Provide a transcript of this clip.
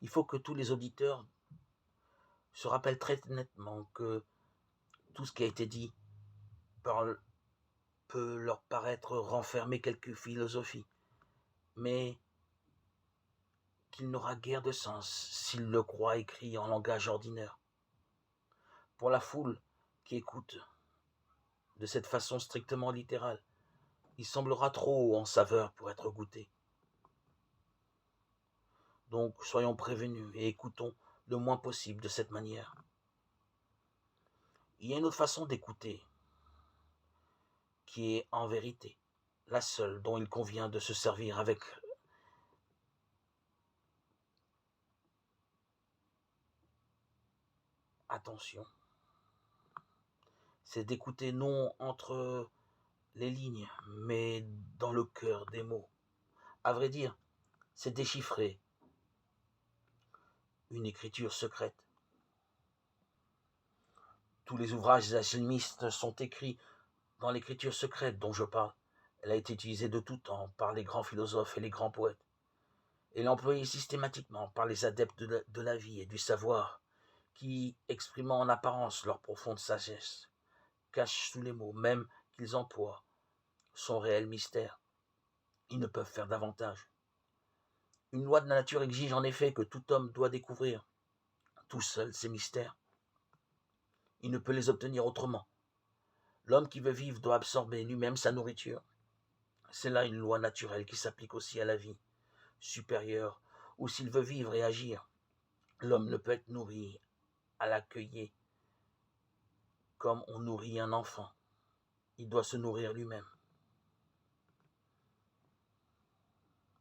Il faut que tous les auditeurs se rappellent très nettement que tout ce qui a été dit peut leur paraître renfermer quelque philosophie, mais qu'il n'aura guère de sens s'ils le croient écrit en langage ordinaire. Pour la foule qui écoute de cette façon strictement littérale, il semblera trop haut en saveur pour être goûté. Donc soyons prévenus et écoutons le moins possible de cette manière. Il y a une autre façon d'écouter, qui est en vérité la seule dont il convient de se servir avec attention. C'est d'écouter non entre les lignes, mais dans le cœur des mots. À vrai dire, c'est déchiffrer une écriture secrète. Tous les ouvrages alchimistes sont écrits dans l'écriture secrète dont je parle. Elle a été utilisée de tout temps par les grands philosophes et les grands poètes. Elle est employée systématiquement par les adeptes de la vie et du savoir, qui, exprimant en apparence leur profonde sagesse, cachent sous les mots même qu'ils emploient son réel mystère. Ils ne peuvent faire davantage. Une loi de la nature exige en effet que tout homme doit découvrir tout seul ces mystères. Il ne peut les obtenir autrement. L'homme qui veut vivre doit absorber lui-même sa nourriture. C'est là une loi naturelle qui s'applique aussi à la vie supérieure, où s'il veut vivre et agir, l'homme ne peut être nourri à l'accueillir comme on nourrit un enfant. Il doit se nourrir lui-même.